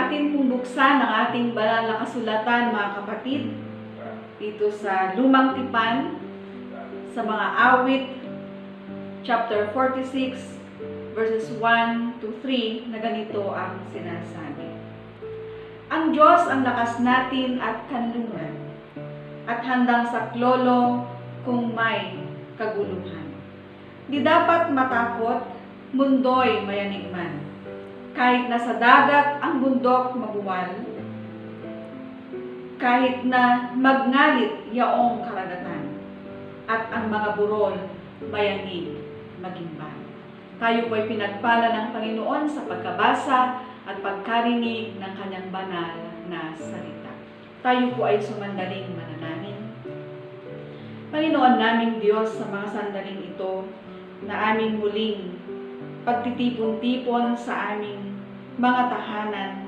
Atin pong buksan ang ating banal na kasulatan, mga kapatid, dito sa Lumang Tipan, sa mga awit, chapter 46, verses 1 to 3, na ganito ang sinasabi. Ang Diyos ang lakas natin at kanlungan, at handang saklolo kung may kaguluhan. Di dapat matakot, mundo'y mayanigman. Kahit na sa dagat ang bundok mabuwal, kahit na magngalit yaong karagatan, at ang mga burol mayanig magimban. Tayo po'y pinagpala ng Panginoon sa pagkabasa at pagkarinig ng kanyang banal na salita. Tayo po ay sumandaling manalangin. Panginoon naming Diyos, sa mga sandaling ito na aming muling pagtitipon-tipon sa aming mga tahanan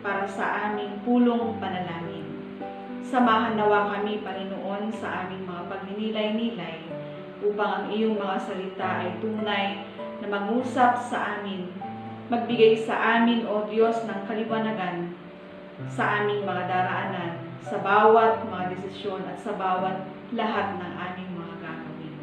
para sa aming pulong panalangin. Samahan nawa kami, Panginoon, sa aming mga pagninilay-nilay upang ang iyong mga salita ay tunay na mangusap sa amin, magbigay sa amin, O Diyos, ng kaliwanagan sa aming mga daraanan, sa bawat mga desisyon at sa bawat lahat ng aming mga gagawin.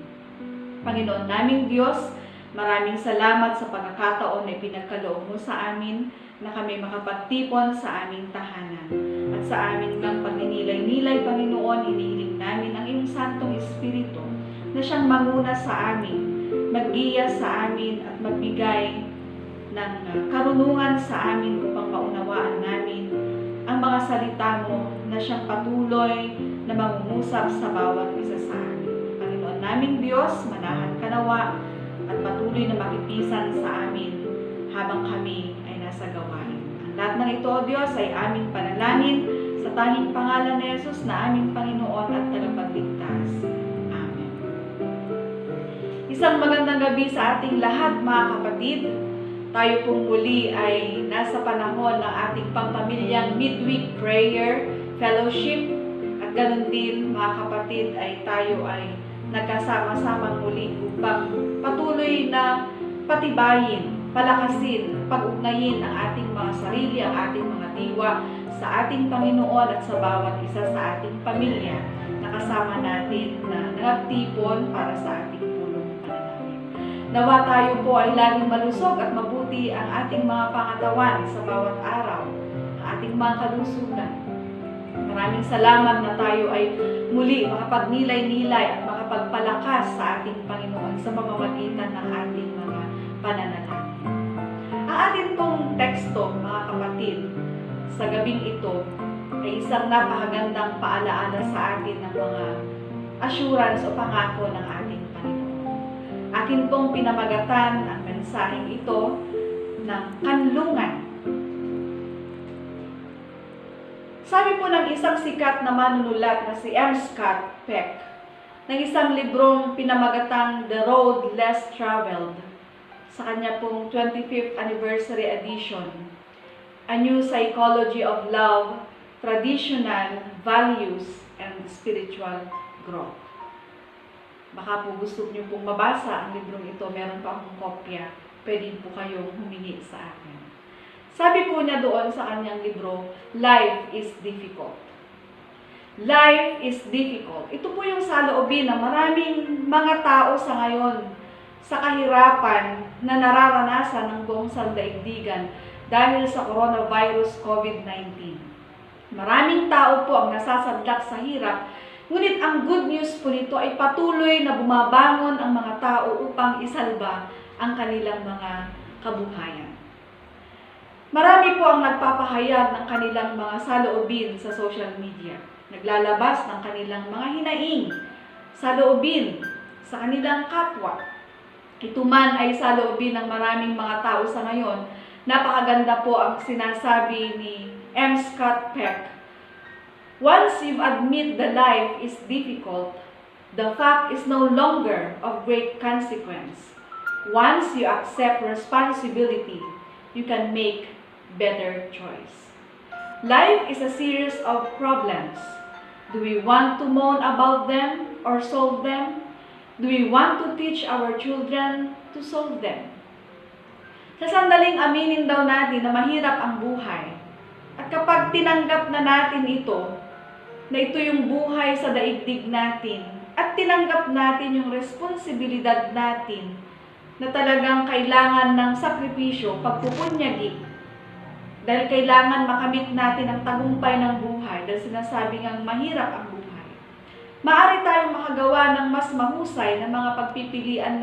Panginoon naming Diyos, maraming salamat sa pagkakataon na pinagkaloob mo sa amin na kami makapagtipon sa aming tahanan. At sa aming ng pagninilay-nilay, Panginoon, inihiling namin ang iyong Santong Espiritu na siyang manguna sa amin, maggiya sa amin at magbigay ng karunungan sa amin upang maunawaan namin ang mga salita mo na siyang patuloy na mangungusap sa bawat isa sa amin. Panginoon naming Diyos, manahan ka nawa at patuloy na makipisan sa amin habang kami ay nasa gawain. Ang lahat ng ito, O Diyos, ay aming panalangin sa tanging pangalan ni Jesus na aming Panginoon at tagapagligtas. Amen. Isang magandang gabi sa ating lahat, mga kapatid. Tayo pong muli ay nasa panahon ng ating pampamilyang midweek prayer fellowship at ganun din, mga kapatid, ay tayo ay nagkasama-samang muli upang patuloy na patibayin, palakasin, pag-ugnayin ang ating mga sarili, ang ating mga diwa sa ating Panginoon at sa bawat isa sa ating pamilya na kasama natin na nagtipon para sa ating pulong panalangin. Nawa tayo po ay laging malusog at mabuti ang ating mga pangatawan sa bawat araw, ang ating mga kalusugan. Maraming salamat na tayo ay muli makapagnilay-nilay at makapagpalakas sa ating Panginoon sa pamamagitan ng ating mga pananalangin. Ang ating pong teksto, mga kapatid, sa gabing ito ay isang napakagandang paalaala sa atin ng mga assurance o pangako ng ating Panginoon. Akin pong pinamagatan ang mensaheng ito ng kanlungan. Sabi po ng isang sikat na manunulat na si M. Scott Peck, ng isang librong pinamagatang The Road Less Traveled, sa kanya pong 25th anniversary edition, A New Psychology of Love, Traditional Values, and Spiritual Growth. Baka po gusto niyo pong mabasa ang librong ito, meron pa akong kopya, pwede po kayong humingi sa akin. Sabi po niya doon sa kanyang libro, Life is Difficult. Life is difficult. Ito po yung saloobin ng maraming mga tao sa ngayon sa kahirapan na nararanasan ng buong sandaigdigan dahil sa coronavirus COVID-19. Maraming tao po ang nasasadlak sa hirap, ngunit ang good news po nito ay patuloy na bumabangon ang mga tao upang isalba ang kanilang mga kabuhayan. Marami po ang nagpapahayag ng kanilang mga saloobin sa social media. Naglalabas ng kanilang mga hinaing, saloobin sa kanilang kapwa. Ito man ay saloobin ng maraming mga tao sa ngayon. Napakaganda po ang sinasabi ni M. Scott Peck. Once you admit the life is difficult, the fact is no longer of great consequence. Once you accept responsibility, you can make better choice. Life is a series of problems. Do we want to moan about them or solve them? Do we want to teach our children to solve them? Sa sandaling aminin daw natin na mahirap ang buhay, At kapag tinanggap na natin ito, na ito yung buhay sa daigdig natin, at tinanggap natin yung responsibilidad natin na talagang kailangan ng sakripisyo, pagpupunyagi, dahil kailangan makamit natin ang tagumpay ng buhay, dahil sinasabi ngang mahirap ang buhay. Maaari tayong makagawa ng mas mahusay na mga pagpipilian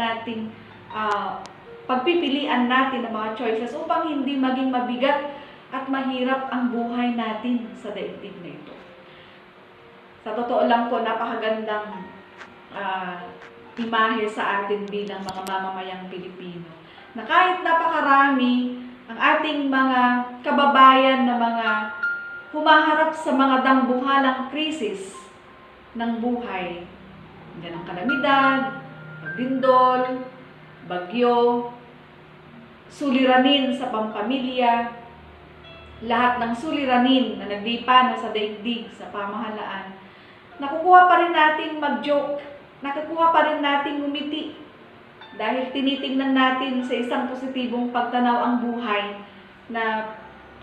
natin ng mga choices upang hindi maging mabigat at mahirap ang buhay natin sa daigdig na ito. Sa totoo lang po, napakagandang imahe sa atin bilang mga mamamayang Pilipino, na kahit napakarami ang ating mga kababayan na mga humaharap sa mga dambuhalang krisis ng buhay, yan ang kalamidad, paglindol, bagyo, suliranin sa pampamilya, lahat ng suliranin na naglipa na sa daigdig, sa pamahalaan, nakukuha pa rin nating mag-joke, nakukuha pa rin nating ngumiti, dahil tinitingnan natin sa isang positibong pagtanaw ang buhay na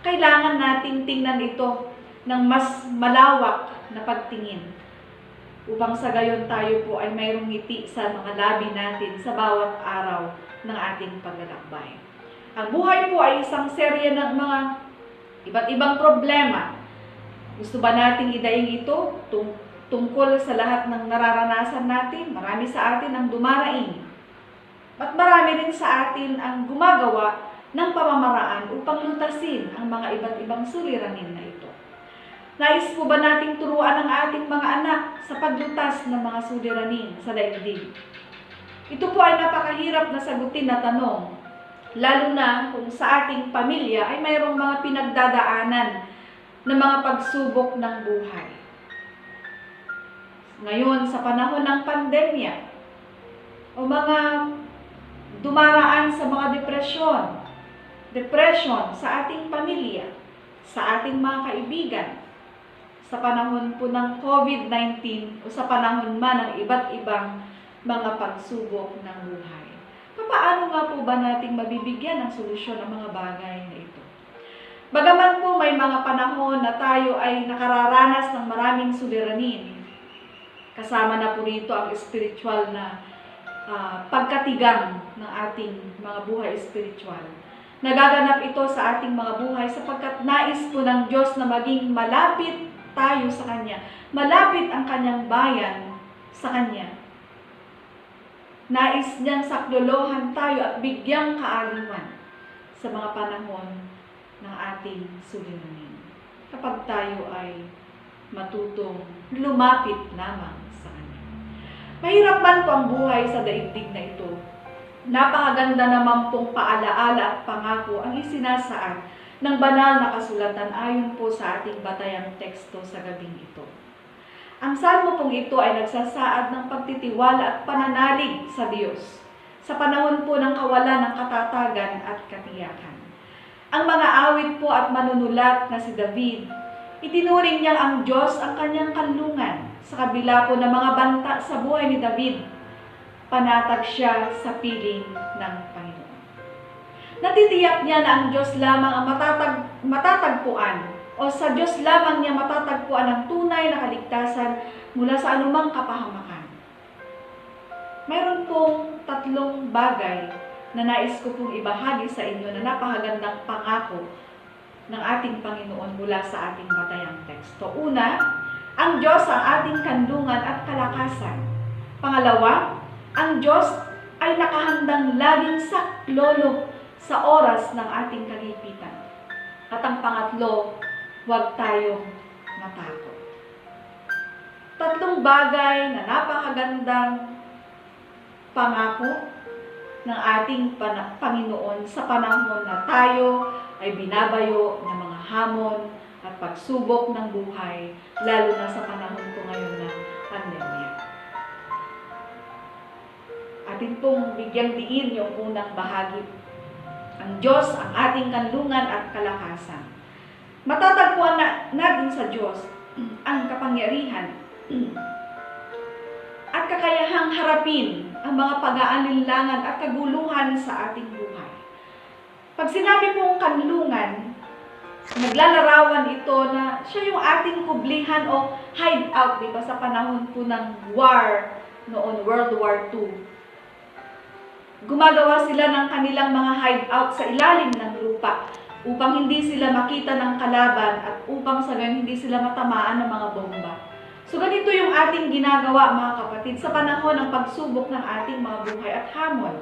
kailangan nating tingnan ito ng mas malawak na pagtingin upang sa gayon tayo po ay mayroong ngiti sa mga labi natin sa bawat araw ng ating paglalakbay. Ang buhay po ay isang serye ng mga iba't ibang problema. Gusto ba nating idaing ito tungkol sa lahat ng nararanasan natin? Marami sa atin ang dumaraing. At marami rin sa atin ang gumagawa ng pamamaraan upang lutasin ang mga iba't ibang suliranin na ito. Nais po ba nating turuan ang ating mga anak sa paglutas ng mga suliranin sa daigdig? Ito po ay napakahirap na sagutin na tanong, lalo na kung sa ating pamilya ay mayroong mga pinagdadaanan na mga pagsubok ng buhay. Ngayon, sa panahon ng pandemya, o mga dumaraan sa mga depression sa ating pamilya, sa ating mga kaibigan, sa panahon po ng COVID-19 o sa panahon man ng iba't ibang mga pagsubok ng buhay. Paano nga po ba nating mabibigyan ng solusyon ang mga bagay na ito? Bagaman po may mga panahon na tayo ay nakararanas ng maraming suliranin, kasama na po rito ang spiritual na pagkatigang ng ating mga buhay spiritual. Nagaganap ito sa ating mga buhay sapagkat nais po ng Diyos na maging malapit tayo sa Kanya. Malapit ang Kanyang bayan sa Kanya. Nais niyang saklolohan tayo at bigyang kaaliwan sa mga panahon ng ating suliranin, kapag tayo ay matutong lumapit lamang sa Kanya. Mahirap man po ang buhay sa daigdig na ito. Napakaganda naman pong paalaala at pangako ang isinasaad ng banal na kasulatan ayon po sa ating batayang teksto sa gabing ito. Ang salmo pong ito ay nagsasaad ng pagtitiwala at pananalig sa Diyos sa panahon po ng kawalan ng katatagan at katiyakan. Ang mga awit po at manunulat na si David, itinuring niya ang Diyos ang kanyang kanlungan. Sa kabila po ng mga banta sa buhay ni David, panatag siya sa piling ng Panginoon. Natitiyak niya na ang Diyos lamang ang matatagpuan o sa Diyos lamang niya matatagpuan ang tunay na kaligtasan mula sa anumang kapahamakan. Mayroon pong 3 bagay na nais ko pong ibahagi sa inyo na napakagandang pangako ng ating Panginoon mula sa ating batayang teksto. Una, ang Diyos ang ating kanlungan at kalakasan. Pangalawa, ang Diyos ay nakahandang laging saklolo sa oras ng ating kagipitan. At ang pangatlo, huwag tayong matakot. 3 bagay na napakagandang pangako ng ating Panginoon sa panahon na tayo ay binabayo ng mga hamon at pagsubok ng buhay, lalo na sa panahon ko ngayon ng pandemya. Atin pong bigyang diin yung unang bahagi. Ang Diyos ang ating kanlungan at kalakasan. Matatagpuan natin sa Diyos ang kapangyarihan at kakayahang harapin ang mga pag-aalinlangan at kaguluhan sa ating buhay. Pag sinabi pong kanlungan, Naglalarawan ito na siya yung ating kublihan o hideout, di ba, sa panahon po ng war noon, World War II. Gumagawa sila ng kanilang mga hideout sa ilalim ng lupa upang hindi sila makita ng kalaban at upang sa ganun hindi sila matamaan ng mga bomba. So ganito yung ating ginagawa, mga kapatid, sa panahon ng pagsubok ng ating mga buhay at hamon.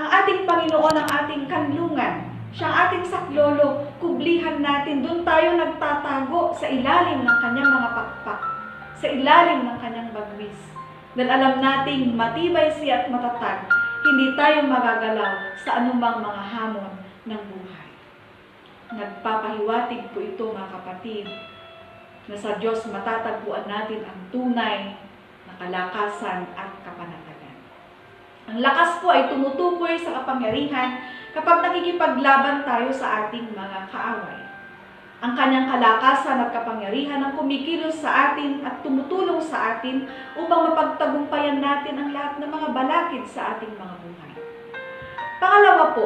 Ang ating Panginoon ang ating kanlungan. Siya ang ating saklolo, kublihan natin. Doon tayo nagtatago sa ilalim ng kanyang mga pakpak, sa ilalim ng kanyang bagwis. Dahil alam nating matibay siya at matatag, hindi tayo magagalaw sa anumang mga hamon ng buhay. Nagpapahiwatig po ito, mga kapatid, na sa Diyos matatagpuan natin ang tunay na kalakasan at kapanatagan. Ang lakas po ay tumutukoy sa kapangyarihan kapag nakikipaglaban tayo sa ating mga kaaway. Ang kanyang kalakasan at kapangyarihan ang kumikilos sa atin at tumutulong sa atin upang mapagtagumpayan natin ang lahat ng mga balakid sa ating mga buhay. Pangalawa po,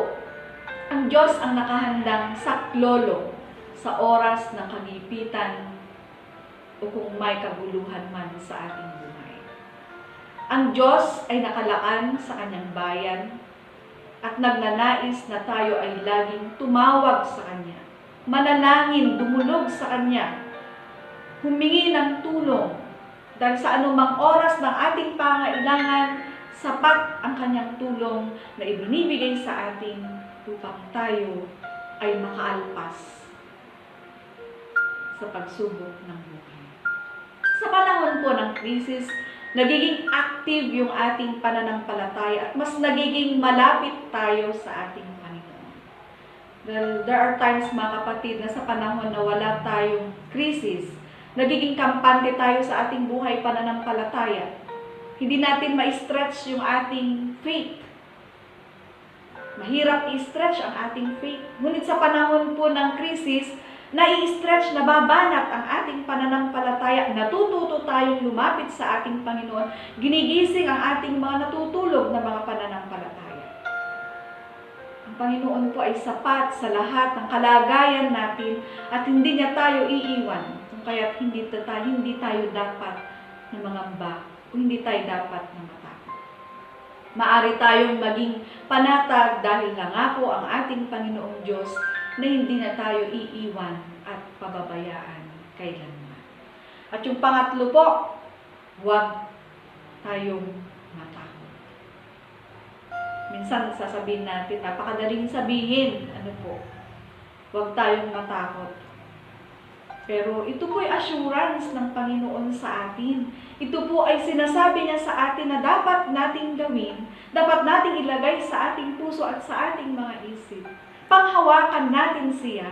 ang Diyos ang nakahandang saklolo sa oras ng kagipitan o kung may kaguluhan man sa ating buhay. Ang Diyos ay nakalaan sa kanyang bayan at nagnanais na tayo ay laging tumawag sa Kanya, manalangin, dumulog sa Kanya, humingi ng tulong dahil sa anumang oras ng ating pangailangan, sapat ang Kanyang tulong na ibinibigay sa atin upang tayo ay makaalpas sa pagsubok ng buhay. Sa panahon po ng krisis, nagiging active yung ating pananampalataya at mas nagiging malapit tayo sa ating Panginoon. There are times, mga kapatid, na sa panahon na wala tayong krisis, nagiging kampante tayo sa ating buhay pananampalataya. Hindi natin ma-stretch yung ating faith. Mahirap i-stretch ang ating faith. Ngunit sa panahon po ng krisis, nai-stretch, nababanat ang ating pananampalataya, natututo tayong lumapit sa ating Panginoon, ginigising ang ating mga natutulog na mga pananampalataya. Ang Panginoon po ay sapat sa lahat ng kalagayan natin at hindi niya tayo iiwan, kung kaya't hindi tayo dapat na mangamba o hindi tayo dapat na matakot. Maari tayong maging panatag dahil nangako ang ating Panginoong Diyos na hindi na tayo iiwan at pababayaan kailanman. At yung pangatlo po, huwag tayong matakot. Minsan sasabihin natin, napakadaling sabihin, huwag tayong matakot. Pero ito po ay assurance ng Panginoon sa atin. Ito po ay sinasabi niya sa atin na dapat nating gawin, dapat nating ilagay sa ating puso at sa ating mga isip. Panghawakan natin siya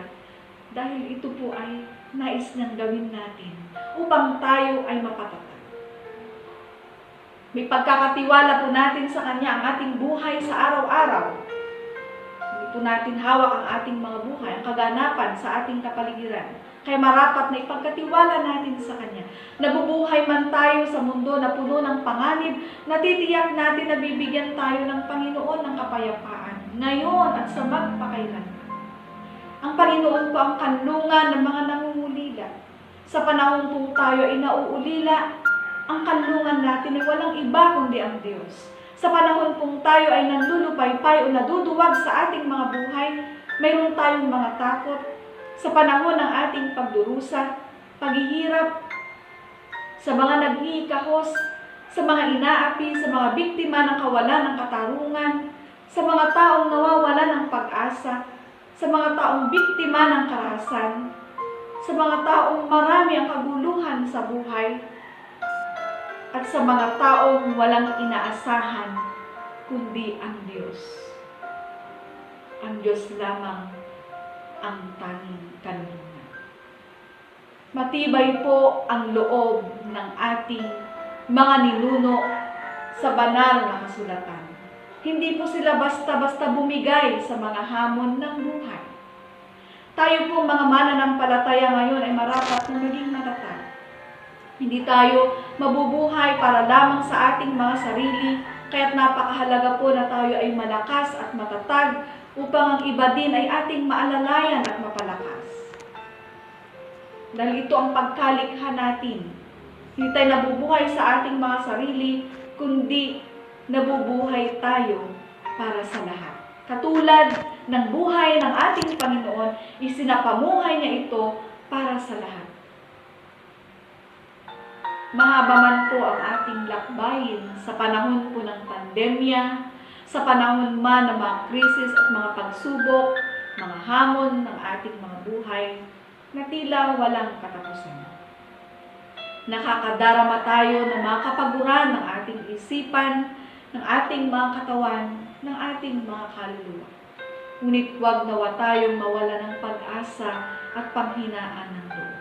dahil ito po ay nais niyang gawin natin upang tayo ay mapatatag. May pagkakatiwala po natin sa Kanya ang ating buhay sa araw-araw. Hindi po natin hawak ang ating mga buhay, ang kaganapan sa ating kapaligiran. Kaya marapat na ipagkatiwala natin sa Kanya. Nabubuhay man tayo sa mundo na puno ng panganib, natitiyak natin na bibigyan tayo ng Panginoon ng kapayapaan ngayon at sa magpakailanman. Ang Panginoon po ang kanlungan ng mga nangungulila. Sa panahon po tayo ay nauulila, ang kanlungan natin ay walang iba kundi ang Diyos. Sa panahon pong tayo ay nanlulupaypay o naduduwag sa ating mga buhay, mayroon tayong mga takot. Sa panahon ng ating pagdurusa, paghihirap, sa mga naghihikahos, sa mga inaapi, sa mga biktima ng kawalan ng katarungan, sa mga taong nawawala ng pag-asa, sa mga taong biktima ng karahasan, sa mga taong marami ang kaguluhan sa buhay, at sa mga taong walang inaasahan, kundi ang Diyos. Ang Diyos lamang ang tanging kanlungan. Matibay po ang loob ng ating mga ninuno sa banal na kasulatan. Hindi po sila basta-basta bumigay sa mga hamon ng buhay. Tayo po mga mananampalataya ngayon ay marapat na maging matatag. Hindi tayo mabubuhay para lamang sa ating mga sarili, kaya't napakahalaga po na tayo ay malakas at matatag upang ang iba din ay ating maalalayan at mapalakas. Dahil ito ang pagkalikha natin. Hindi tayo nabubuhay sa ating mga sarili, kundi nabubuhay tayo para sa lahat. Katulad ng buhay ng ating Panginoon, isinapamuhay niya ito para sa lahat. Mahaba man po ang ating lakbayin sa panahon po ng pandemya, sa panahon man ng mga krisis at mga pagsubok, mga hamon ng ating mga buhay, na tila walang katapusan. Nakakadarama tayo ng mga kapaguran ng ating isipan, ng ating mga katawan, ng ating mga kaluluwa. Ngunit huwag nawa tayong mawala ng pag-asa at panghinaan ng loob.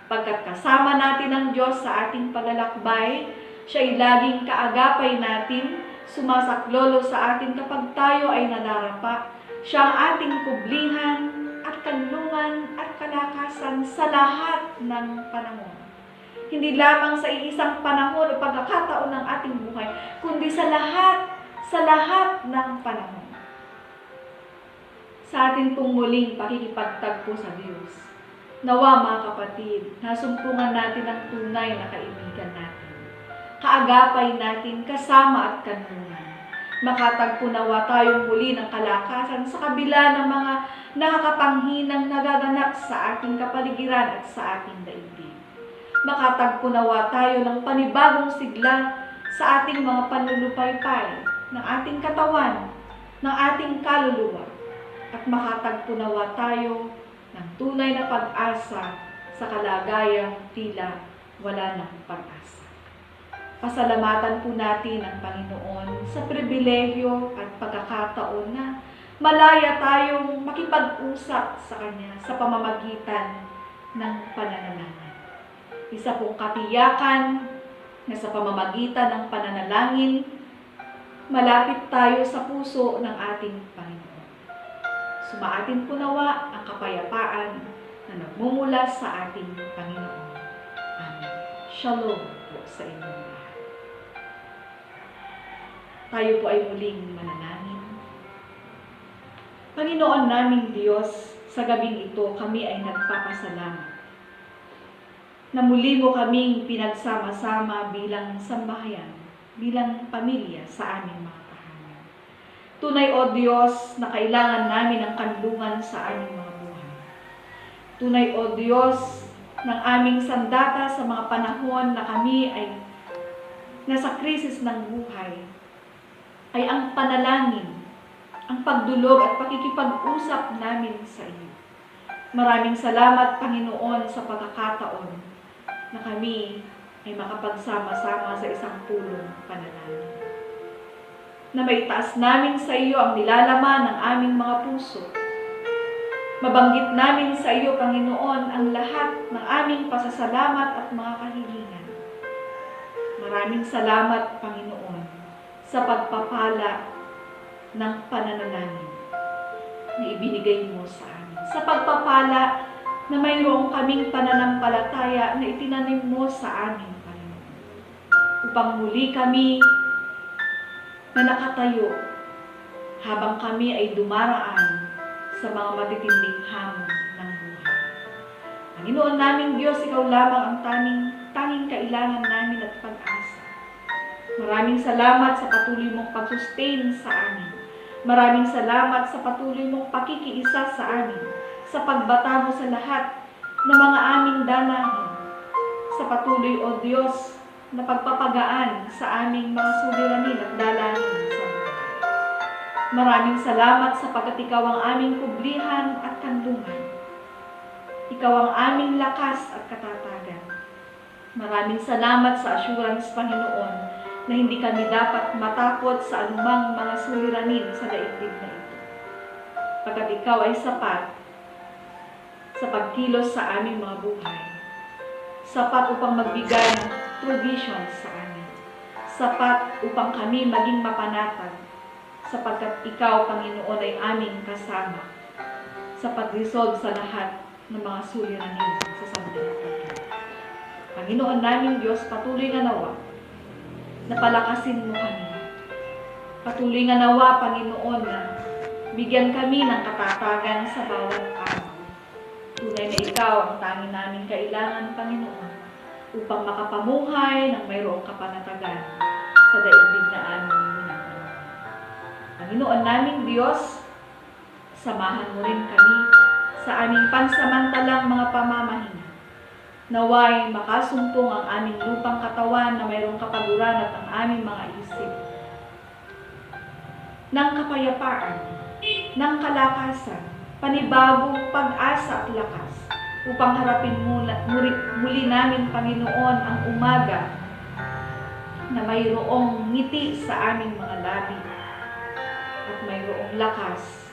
Pagkat kasama natin ang Diyos sa ating paglalakbay, siya'y laging kaagapay natin, sumasaklolo sa atin kapag tayo ay nadarapa. Siya ang ating kublihan at kanlungan at kalakasan sa lahat ng panahon. Hindi lamang sa iisang panahon o pagkakataon ng ating buhay, kundi sa lahat ng panahon. Sa atin pong muling pakikipagtagpo sa Diyos, nawa mga kapatid, nasumpungan natin ang tunay na kaibigan natin. Kaagapay natin kasama at kanlungan. Makatagpo nawa tayong muli ng kalakasan sa kabila ng mga nakakapanghinang nagaganap sa ating kapaligiran at sa ating daigdig. Makatagpo nawa tayo ng panibagong sigla sa ating mga panlulupaypay, ng ating katawan, ng ating kaluluwa, at makatagpo nawa tayo ng tunay na pag-asa sa kalagayang tila wala ng pag-asa. Pasalamatan po natin ang Panginoon sa pribilehyo at pagkakataon na malaya tayong makipag-usap sa Kanya sa pamamagitan ng pananalangin. Isa pong katiyakan na sa pamamagitan ng pananalangin, malapit tayo sa puso ng ating Panginoon. Sumaatin po nawa ang kapayapaan na nagmumula sa ating Panginoon. Amen. Shalom po sa inyong lahat. Tayo po ay muling manalangin. Panginoon naming Diyos, sa gabing ito kami ay nagpapasalamat na muli mo kaming pinagsama-sama bilang sambahayan, bilang pamilya sa aming mga tahanan. Tunay o Diyos na kailangan namin ang kanlungan sa aming mga buhay. Tunay o Diyos ng aming sandata sa mga panahon na kami ay nasa krisis ng buhay, ay ang panalangin, ang pagdulog at pakikipag-usap namin sa iyo. Maraming salamat, Panginoon, sa pagkakataon na kami ay makapagsama-sama sa isang pulong panalangin. Na maitaas namin sa iyo ang nilalaman ng aming mga puso. Mabanggit namin sa iyo, Panginoon, ang lahat ng aming pasasalamat at mga kahilingan. Maraming salamat, Panginoon, sa pagpapala ng pananalangin na ibinigay mo sa amin. Sa pagpapala na mayroong kaming pananampalataya na itinanim mo sa amin, Panginoon. Upang muli kami na nakatayo habang kami ay dumaraan sa mga matitinding hamon ng buhay. Panginoon naming Diyos, ikaw lamang ang tanging kailangan namin at pag-asa. Maraming salamat sa patuloy mong pag-sustain sa amin. Maraming salamat sa patuloy mong pakikiisa sa amin, sa pagbata mo sa lahat ng mga aming danahin, sa patuloy, O Diyos, na pagpapagaan sa aming mga suliranin at dalahin sa buhay. Maraming salamat sapagkat ikaw ang aming kublihan at kanlungan. Ikaw ang aming lakas at katatagan. Maraming salamat sa assurance, Panginoon, na hindi kami dapat matakot sa anumang mga suliranin sa daigdig na ito. Pagkat ikaw ay sapat sa pagkilos sa aming mga buhay. Sapat upang magbigay ng provision sa amin. Sapat upang kami maging mapanatag, sapagkat ikaw, Panginoon, ay aming kasama sa pag-resolve sa lahat ng mga suliranin sa sandaling ito. Panginoon naming Diyos, patuloy nga nawa na palakasin mo kami. Patuloy nga nawa, Panginoon, na bigyan kami ng katatagan sa bawat araw. Tunay Tunay na ikaw ang tanging naming kailangan, Panginoon, upang makapamuhay ng mayroong kapanatagan sa daigdig na aming minatanong. Panginoon naming Diyos, samahan mo rin kami sa aming pansamantalang mga pamamahinga. Naway makasumpong ang aming lupang katawan na mayroong kapaguran at ang aming mga isip ng kapayapaan, ng kalakasan, panibagong pag-asa at lakas, upang harapin muli namin, Panginoon, ang umaga na mayroong ngiti sa aming mga labi at mayroong lakas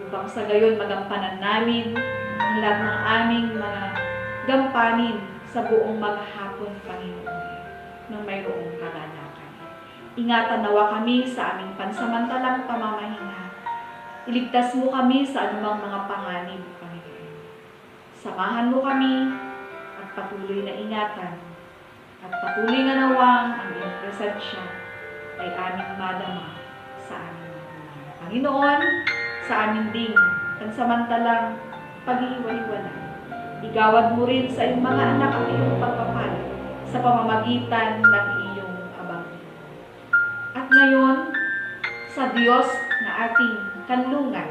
upang sa gayon magampanan namin ang lahat ng aming mga gampanin sa buong maghapon, Panginoon, ng mayroong kagalakan. Ingatan nawa kami sa aming pansamantalang pamamahinga. Iligtas mo kami sa anumang mga panganib, Panginoon. Samahan mo kami at patuloy na ingatan at patuloy na nawang ang iyong presensya ay aming madama sa aming mga buhay. Panginoon, sa amin ding pansamantalang pag-iiwalay. Igawad mo rin sa iyong mga anak ang iyong pagpapala sa pamamagitan ng iyong abangin. At ngayon, sa Diyos na ating kanlungan,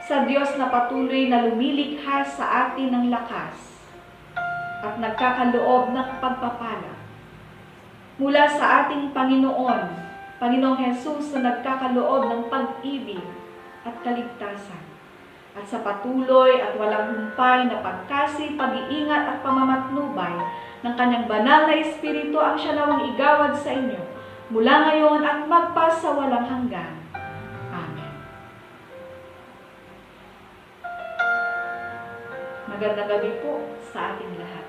sa Diyos na patuloy na lumilikha sa atin ng lakas at nagkakaloob ng pagpapala, mula sa ating Panginoong Hesus na nagkakaloob ng pag-ibig at kaligtasan, at sa patuloy at walang humpay na pagkasi, pag-iingat at pamamatnubay ng kanyang banal na Espiritu ang siya nawang igawad sa inyo mula ngayon at magpasawalang hanggan. Amen. Magandang gabi po sa ating lahat.